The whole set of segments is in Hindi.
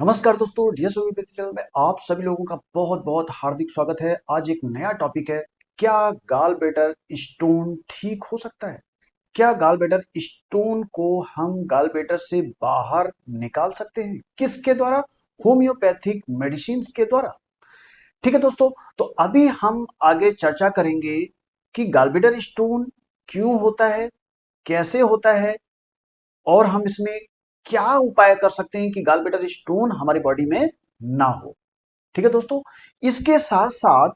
नमस्कार दोस्तों, डीएस चैनल में आप सभी लोगों का बहुत बहुत हार्दिक स्वागत है। आज एक नया टॉपिक है। क्या गाल ब्लैडर स्टोन ठीक हो सकता है? क्या गाल ब्लैडर स्टोन को हम गाल ब्लैडर से बाहर निकाल सकते हैं? किसके द्वारा? होम्योपैथिक मेडिसिन के द्वारा। ठीक है दोस्तों, तो अभी हम आगे चर्चा करेंगे कि गाल ब्लैडर स्टोन क्यों होता है, कैसे होता है और हम इसमें क्या उपाय कर सकते हैं कि गाल ब्लैडर स्टोन हमारी बॉडी में ना हो। ठीक है दोस्तों, इसके साथ साथ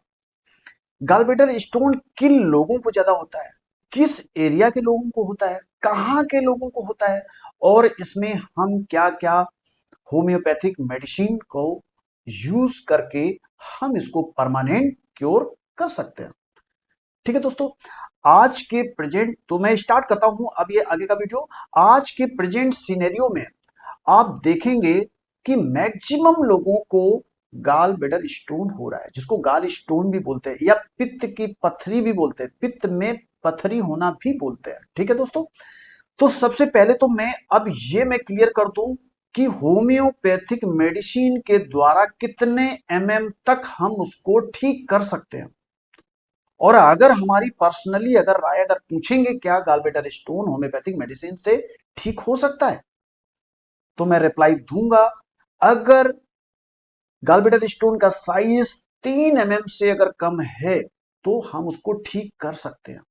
गाल ब्लैडर स्टोन किन लोगों को ज्यादा होता है, किस एरिया के लोगों को होता है, कहाँ के लोगों को होता है और इसमें हम क्या क्या होम्योपैथिक मेडिसिन को यूज करके हम इसको परमानेंट क्योर कर सकते हैं। ठीक है दोस्तों, आज के प्रेजेंट तो मैं स्टार्ट करता हूं अब ये आगे का वीडियो। आज के प्रेजेंट सिनेरियो में आप देखेंगे कि मैक्सिमम लोगों को गाल ब्लैडर स्टोन हो रहा है, जिसको गाल स्टोन भी बोलते हैं या पित्त की पथरी भी बोलते हैं, पित्त में पथरी होना भी बोलते हैं। ठीक है दोस्तों, तो सबसे पहले तो मैं अब ये मैं क्लियर कर दूं कि होम्योपैथिक मेडिसिन के द्वारा कितने तक हम उसको ठीक कर सकते हैं। और अगर हमारी पर्सनली अगर राय अगर पूछेंगे क्या gall bladder stone homeopathic medicine से ठीक हो सकता है, तो मैं रिप्लाई दूंगा। अगर गाल ब्लैडर स्टोन का साइज 3 से अगर कम है तो हम उसको ठीक कर सकते हैं।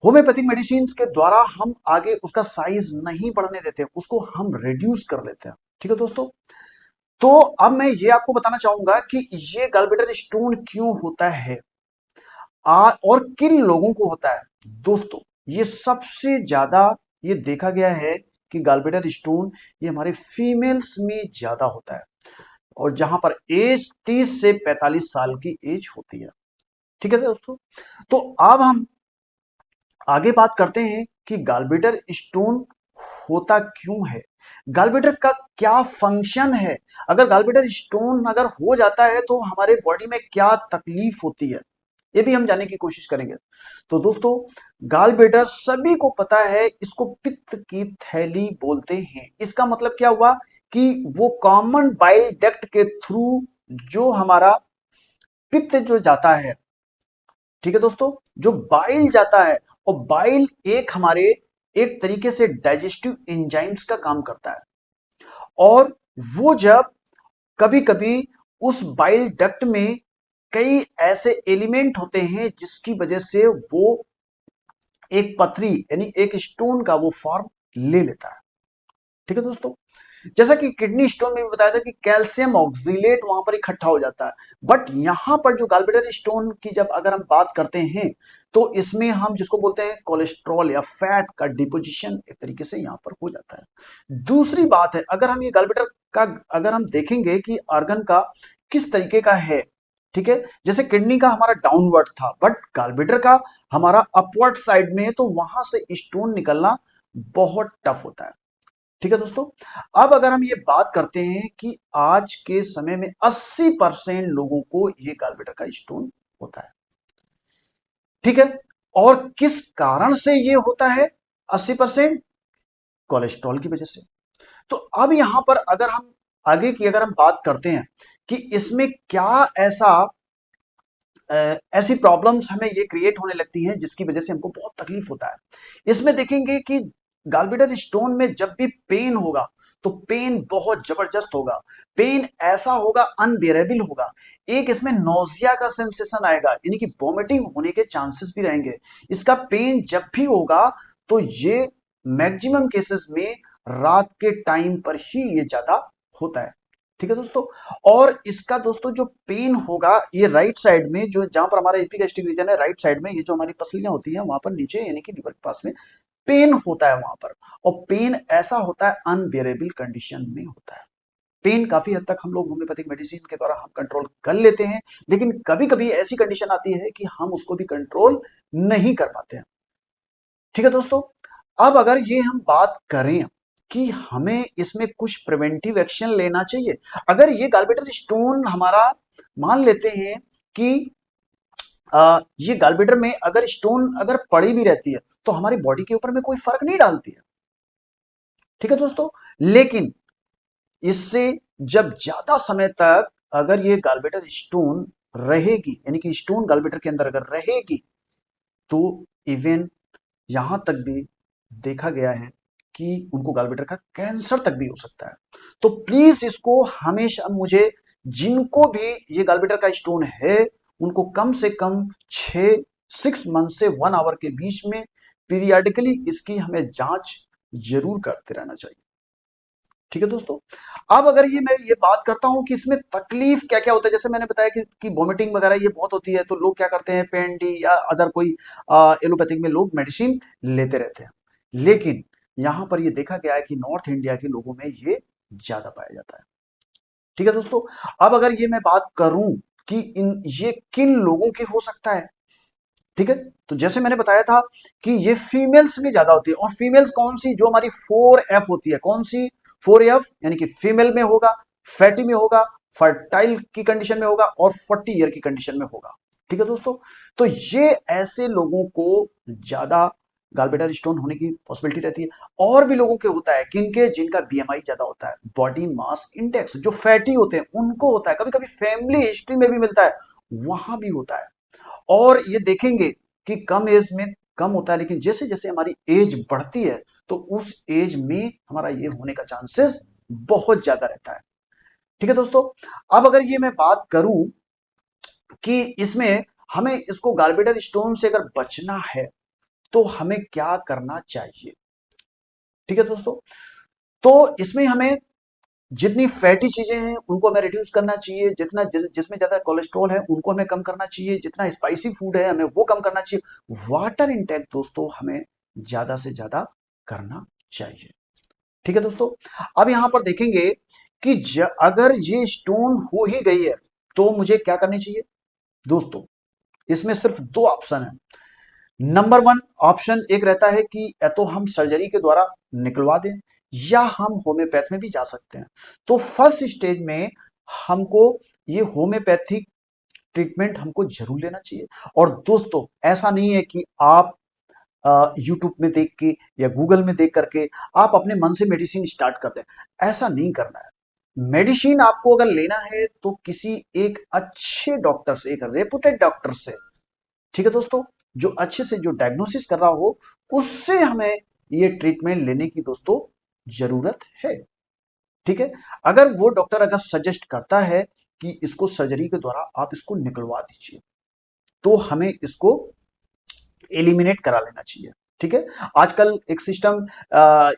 होम्योपैथिक मेडिसिन के द्वारा हम आगे उसका साइज नहीं बढ़ने देते, उसको हम रिड्यूस कर लेते हैं। ठीक है दोस्तों, तो अब मैं ये आपको बताना चाहूंगा कि ये गाल ब्लैडर स्टोन क्यों होता है और किन लोगों को होता है। दोस्तों, ये सबसे ज्यादा ये देखा गया है कि गाल ब्लैडर स्टोन ये हमारे फीमेल्स में ज्यादा होता है और जहां पर एज 30 से 45 साल की एज होती है। ठीक है दोस्तों, तो अब हम आगे बात करते हैं कि गाल ब्लैडर स्टोन होता क्यों है, गाल ब्लैडर का क्या फंक्शन है, अगर गाल ब्लैडर स्टोन अगर हो जाता है तो हमारे बॉडी में क्या तकलीफ होती है, ये भी हम जानने की कोशिश करेंगे। तो दोस्तों, गाल ब्लैडर सभी को पता है, इसको पित्त की थैली बोलते हैं। इसका मतलब क्या हुआ कि वो कॉमन बाइल डक्ट के थ्रू जो हमारा पित्त जो जाता है, ठीक है दोस्तों, जो बाइल जाता है, और बाइल एक हमारे एक तरीके से डाइजेस्टिव एंजाइम्स का काम करता है। और वो जब कभी कभी उस बाइल डक्ट में कई ऐसे एलिमेंट होते हैं जिसकी वजह से वो एक पथरी यानी एक स्टोन का वो फॉर्म ले लेता है। ठीक है दोस्तों, जैसा कि किडनी स्टोन में भी बताया था कि कैल्शियम ऑक्सीलेट वहां पर इकट्ठा हो जाता है। बट यहां पर जो गालब्लैडर स्टोन की जब अगर हम बात करते हैं तो इसमें हम जिसको बोलते हैं कोलेस्ट्रॉल या फैट का डिपोजिशन एक तरीके से यहां पर हो जाता है। दूसरी बात है, अगर हम ये गालब्लैडर का अगर हम देखेंगे कि ऑर्गन का किस तरीके का है, ठीक है, जैसे किडनी का हमारा डाउनवर्ड था बट गालब्लैडर का हमारा अपवर्ड साइड में है, तो वहां से स्टोन निकलना बहुत टफ होता है। ठीक है दोस्तों, अब अगर हम ये बात करते हैं कि आज के समय में 80% लोगों को ये गालब्लैडर का स्टोन होता है। ठीक है, और किस कारण से ये होता है 80%? कोलेस्ट्रॉल की वजह से। तो अब यहां पर अगर हम आगे की अगर हम बात करते हैं कि इसमें क्या ऐसा ऐसी प्रॉब्लम्स हमें ये क्रिएट होने लगती हैं जिसकी वजह से हमको बहुत तकलीफ होता है। इसमें देखेंगे कि गालब्लैडर स्टोन में जब भी पेन होगा तो पेन बहुत जबरदस्त होगा, पेन ऐसा होगा अनबियरेबल होगा, एक इसमें नोजिया का सेंसेशन आएगा यानी कि वॉमिटिंग होने के चांसेस भी रहेंगे। इसका पेन जब भी होगा तो ये मैक्सिमम केसेस में रात के टाइम पर ही ये ज्यादा होता है। ठीक है दोस्तों, और इसका दोस्तों जो पेन होगा ये राइट साइड में, जो जहां पर हमारा एपिगैस्ट्रिक रीजन है, राइट साइड में ये जो हमारी पसलियां होती हैं वहां पर नीचे यानी कि लिवर के पास में पेन होता है वहां पर। और पेन ऐसा होता है अनबियरेबल कंडीशन में होता है। पेन काफी हद तक हम लोग होम्योपैथिक मेडिसिन के द्वारा हम कंट्रोल कर लेते हैं, लेकिन कभी कभी ऐसी कंडीशन आती है कि हम उसको भी कंट्रोल नहीं कर पाते हैं। ठीक है दोस्तों, अब अगर ये हम बात करें कि हमें इसमें कुछ प्रिवेंटिव एक्शन लेना चाहिए, अगर ये गालब्लैडर स्टोन हमारा मान लेते हैं कि ये गालब्लैडर में अगर स्टोन अगर पड़ी भी रहती है तो हमारी बॉडी के ऊपर में कोई फर्क नहीं डालती है। ठीक है दोस्तों, लेकिन इससे जब ज्यादा समय तक अगर ये गॉलब्लैडर स्टोन रहेगी, यानी कि स्टोन गॉलब्लैडर के अंदर अगर रहेगी, तो इवन यहां तक भी देखा गया है कि उनको गॉलब्लैडर का कैंसर तक भी हो सकता है। तो प्लीज इसको हमेशा मुझे, जिनको भी ये गॉलब्लैडर का स्टोन है, उनको कम से कम 6 मंथ से 1 आवर के बीच में पीरियडिकली इसकी हमें जांच जरूर करते रहना चाहिए। ठीक है दोस्तों। अब अगर ये मैं ये बात करता हूं कि इसमें तकलीफ क्या क्या होता है, जैसे मैंने बताया कि वॉमिटिंग वगैरह ये बहुत होती है, तो लोग क्या करते हैं, पेन डी या अदर कोई एलोपैथिक में लोग मेडिसिन लेते रहते हैं। लेकिन यहां पर ये देखा गया है कि नॉर्थ इंडिया के लोगों में ये ज्यादा पाया जाता है। ठीक है दोस्तों। अब अगर ये मैं बात करूं कि ये किन लोगों के हो सकता है, ठीक है, तो जैसे मैंने बताया था कि ये फीमेल्स में ज्यादा होती है। और फीमेल्स कौन सी, जो हमारी 4F होती है, कौन सी 4F, यानी कि फीमेल में होगा, फैटी में होगा, फर्टाइल की कंडीशन में होगा और 40 ईयर की कंडीशन में होगा। ठीक है दोस्तों। तो ये ऐसे लोगों को ज्यादा गॉलब्लैडर स्टोन होने की पॉसिबिलिटी रहती है। और भी लोगों के होता है, किनके, जिनका बीएमआई ज्यादा होता है, बॉडी मास इंडेक्स, जो फैटी होते हैं उनको होता है। कभी कभी फैमिली हिस्ट्री में भी मिलता है, वहां भी होता है। और ये देखेंगे कि कम एज में कम होता है, लेकिन जैसे जैसे हमारी एज बढ़ती है तो उस एज में हमारा ये होने का चांसेस बहुत ज्यादा रहता है। ठीक है दोस्तों। अब अगर ये मैं बात करूं कि इसमें हमें इसको गॉलब्लैडर स्टोन से अगर बचना है तो हमें क्या करना चाहिए। ठीक है दोस्तों। तो इसमें हमें जितनी फैटी चीजें हैं उनको हमें रिड्यूस करना चाहिए, जिसमें ज्यादा कोलेस्ट्रॉल है उनको हमें कम करना चाहिए, जितना स्पाइसी फूड है हमें वो कम करना चाहिए। वाटर इंटेक दोस्तों हमें ज्यादा से ज्यादा करना चाहिए। ठीक है दोस्तों। अब यहां पर देखेंगे कि अगर ये स्टोन हो ही गई है तो मुझे क्या करनी चाहिए दोस्तों। इसमें सिर्फ 2 ऑप्शन है। नंबर 1 ऑप्शन एक रहता है कि या तो हम सर्जरी के द्वारा निकलवा दें, या हम होम्योपैथ में भी जा सकते हैं। तो फर्स्ट स्टेज में हमको ये होम्योपैथिक ट्रीटमेंट हमको जरूर लेना चाहिए। और दोस्तों ऐसा नहीं है कि आप यूट्यूब में देख के या गूगल में देख करके आप अपने मन से मेडिसिन स्टार्ट कर दें, ऐसा नहीं करना है। मेडिसिन आपको अगर लेना है तो किसी एक अच्छे डॉक्टर से, एक रेपुटेड डॉक्टर से, ठीक है दोस्तों, जो अच्छे से जो डायग्नोसिस कर रहा हो, उससे हमें ये ट्रीटमेंट लेने की दोस्तों जरूरत है। ठीक है। अगर वो डॉक्टर अगर सजेस्ट करता है कि इसको सर्जरी के द्वारा आप इसको निकलवा दीजिए, तो हमें इसको एलिमिनेट करा लेना चाहिए। ठीक है। आजकल एक सिस्टम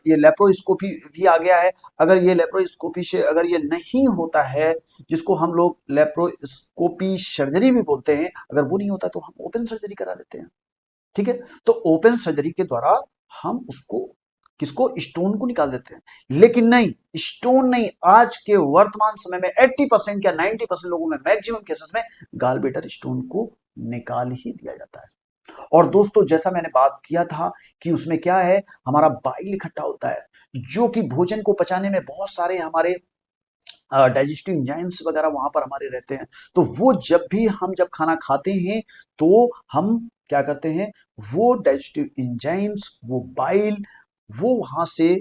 ये लेप्रोस्कोपी भी आ गया है। अगर ये लेप्रोस्कोपी से अगर ये नहीं होता है, जिसको हम लोग लेप्रोस्कोपी सर्जरी भी बोलते हैं, अगर वो नहीं होता तो हम ओपन सर्जरी करा लेते हैं। ठीक है। तो ओपन सर्जरी के द्वारा हम उसको किसको, स्टोन को निकाल देते हैं। लेकिन नहीं, स्टोन नहीं, आज के वर्तमान समय में 80% या 90% लोगों में, मैक्सिमम केसेस में गॉलब्लैडर स्टोन को निकाल ही दिया जाता है। और दोस्तों जैसा मैंने बात किया था कि उसमें क्या है, हमारा बाइल इकट्ठा होता है, जो कि भोजन को पचाने में बहुत सारे हमारे डाइजेस्टिव एंजाइम्स वगैरह वहां पर हमारे रहते हैं। तो वो जब खाना खाते हैं तो हम क्या करते हैं, वो डाइजेस्टिव एंजाइम्स, वो बाइल, वो वहां से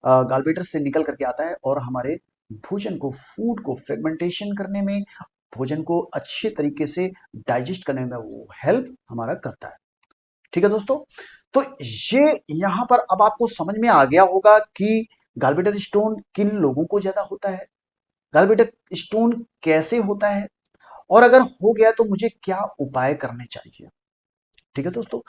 गॉलब्लैडर से निकल करके आता है और हमारे भोजन को, फूड को फ्रेगमेंटेशन करने में, भोजन को अच्छे तरीके से डाइजेस्ट करने में वो हेल्प हमारा करता है। ठीक है दोस्तों। तो ये यहां पर अब आपको समझ में आ गया होगा कि गॉलब्लैडर स्टोन किन लोगों को ज्यादा होता है, गॉलब्लैडर स्टोन कैसे होता है, और अगर हो गया तो मुझे क्या उपाय करने चाहिए। ठीक है दोस्तों।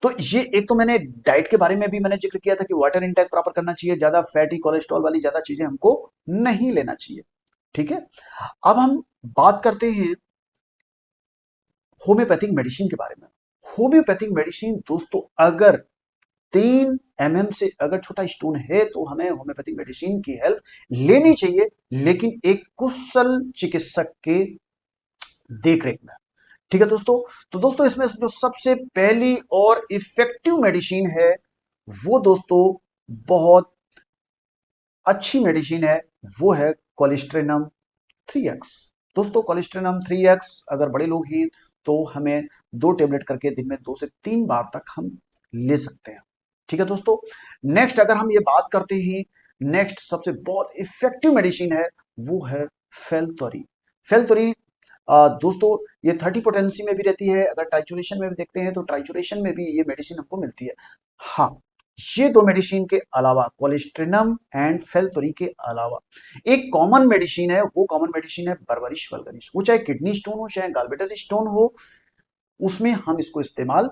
तो ये एक तो मैंने डाइट के बारे में भी मैंने जिक्र किया था कि वाटर इंटेक प्रॉपर करना चाहिए, ज्यादा फैटी कोलेस्ट्रॉल वाली ज्यादा चीजें हमको नहीं लेना चाहिए। ठीक है। अब हम बात करते हैं होम्योपैथिक मेडिसिन के बारे में। होम्योपैथिक मेडिसिन दोस्तों, अगर 3 mm से अगर छोटा स्टोन है तो हमें होम्योपैथिक मेडिसिन की हेल्प लेनी चाहिए, लेकिन एक कुशल चिकित्सक के देखरेख में। ठीक है दोस्तों। तो दोस्तों इसमें जो सबसे पहली और इफेक्टिव मेडिसिन है, वो दोस्तों बहुत अच्छी मेडिसिन है, वो है कोलिस्ट्रेनम 3x। दोस्तों कोलिस्ट्रेनम 3x अगर बड़े लोग हैं तो हमें 2 टेबलेट करके दिन में 2 से 3 बार तक हम ले सकते हैं। ठीक है दोस्तों। नेक्स्ट अगर हम ये बात करते हैं नेक्स्ट सबसे बहुत इफेक्टिव मेडिसिन है वो है फेल्थोरी। फेल्थोरी दोस्तों ये 30 पोटेंसी में भी रहती है, अगर ट्राइचुरेशन में भी देखते हैं तो ट्राइचुरेशन में भी ये मेडिसिन हमको मिलती है। हाँ, ये दो मेडिसिन के अलावा कोलेस्ट्रिनम एंड फेल्थोरी के अलावा एक कॉमन मेडिसिन है, वो कॉमन मेडिसिन है बर्बरिश वल्गरिस। वो चाहे किडनी स्टोन हो चाहे गॉलब्लैडर स्टोन हो, उसमें हम इसको इस्तेमाल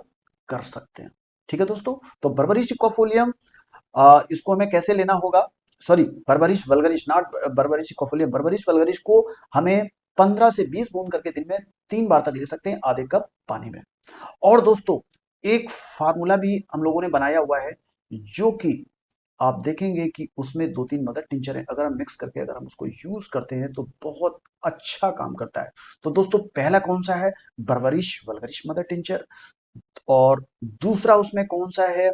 कर सकते हैं। ठीक है दोस्तों, तो बर्बरिश इक्वाफोलियम इसको हमें कैसे लेना होगा, sorry बर्बरिश vulgaris not बर्बरिश aquifolium, बर्बरिश vulgaris को हमें 15 से 20 बूंद करके दिन में 3 बार तक ले सकते हैं, आधे कप पानी में। और दोस्तों एक फार्मूला भी हम लोगों ने बनाया हुआ है, जो कि आप देखेंगे कि उसमें 2-3 मदर टिंचर है, अगर हम मिक्स करके अगर हम उसको यूज करते हैं तो बहुत अच्छा काम करता है। तो दोस्तों पहला कौन सा है, बर्बरिश वल्गरिस मदर टिंचर, और दूसरा उसमें कौन सा है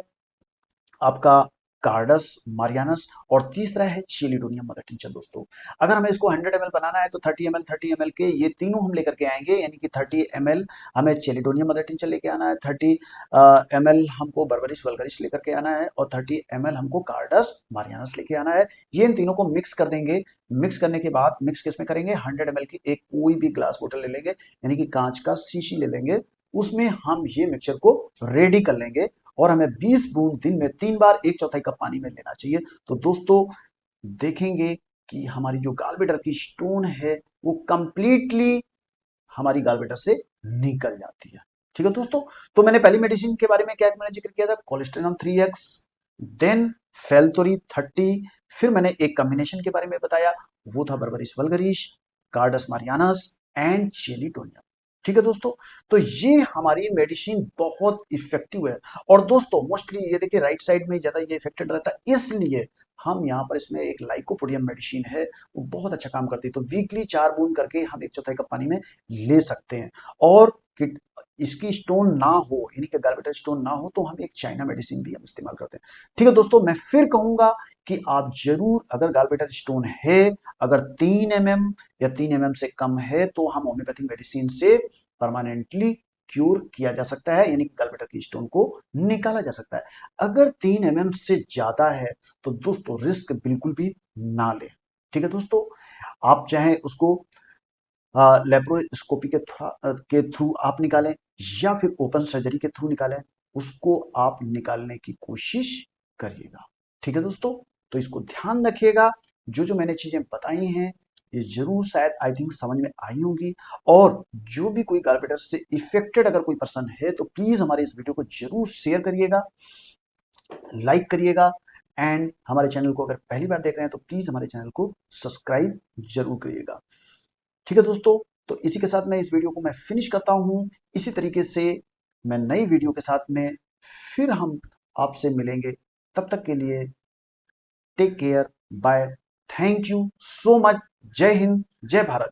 आपका कार्डस मारियानस, और तीसरा है चेलिडोनियम मदर टिंचर। दोस्तों अगर हमें इसको 100 ml बनाना है तो 30 ml के ये तीनों हम लेकर के आएंगे, यानी कि 30 ml हमें चेलिडोनियम मदर टिंचर लेके आना है, 30 ml हमको बर्बरिश वल्गरिस लेकर के आना है, और 30 ml हमको कार्डस मारियानस लेके आना है। ये इन तीनों को मिक्स कर देंगे। मिक्स करने के बाद मिक्स किसमें करेंगे, 100 ml की एक कोई भी ग्लास बोतल ले लेंगे, यानी कि कांच का शीशी ले लेंगे, उसमें हम ये मिक्सचर को रेडी कर लेंगे, और हमें 20 बूंद दिन में 3 बार 1/4 कप पानी में लेना चाहिए। तो दोस्तों देखेंगे कि हमारी जो गॉलब्लैडर की स्टोन है वो कंप्लीटली हमारी गॉलब्लैडर से निकल जाती है। ठीक है दोस्तों, तो मैंने पहली मेडिसिन के बारे में क्या मैंने जिक्र किया था, कोलेस्ट्रिनम 3x, देन फेल्थोरी 30, फिर मैंने एक कॉम्बिनेशन के बारे में बताया, वो था berberis vulgaris, carduus marianus and chelidonium. ठीक है दोस्तों, तो ये हमारी मेडिसिन बहुत इफेक्टिव है। और दोस्तों मोस्टली ये देखिए राइट साइड में ज्यादा ये इफेक्टेड रहता है, इसलिए हम यहाँ पर इसमें एक लाइकोपोडियम मेडिसिन है, वो बहुत अच्छा काम करती है। तो वीकली 4 बूंद करके हम 1/4 कप पानी में ले सकते हैं। और इसकी स्टोन ना हो, यानी कि गॉलब्लैडर स्टोन ना हो, तो हम एक चाइना मेडिसिन भी हम इस्तेमाल करते हैं। ठीक है दोस्तों, मैं फिर कहूंगा कि आप जरूर, अगर गॉलब्लैडर स्टोन है, अगर 3 mm या 3 mm से कम है, तो हम होम्योपैथिक मेडिसिन से परमानेंटली क्यूर किया जा सकता है, यानी गॉलब्लैडर की स्टोन को निकाला जा सकता है। अगर 3 mm से ज्यादा है तो दोस्तों रिस्क बिल्कुल भी ना ले। ठीक है दोस्तों, आप चाहे उसको लेप्रोस्कोपी के थ्रू आप निकालें, या फिर ओपन सर्जरी के थ्रू निकालें, उसको आप निकालने की कोशिश करिएगा। ठीक है दोस्तों, तो इसको ध्यान रखिएगा, जो जो मैंने चीजें बताई हैं ये जरूर शायद आई थिंक समझ में आई होंगी। और जो भी कोई गॉलब्लैडर से इफेक्टेड अगर कोई पर्सन है तो प्लीज हमारे इस वीडियो को जरूर शेयर करिएगा, लाइक करिएगा, एंड हमारे चैनल को अगर पहली बार देख रहे हैं तो प्लीज हमारे चैनल को सब्सक्राइब जरूर करिएगा। ठीक है दोस्तों, तो इसी के साथ मैं इस वीडियो को मैं फिनिश करता हूं। इसी तरीके से मैं नई वीडियो के साथ में फिर हम आपसे मिलेंगे, तब तक के लिए take care, bye, thank you so much, Jai Hind, जय भारत।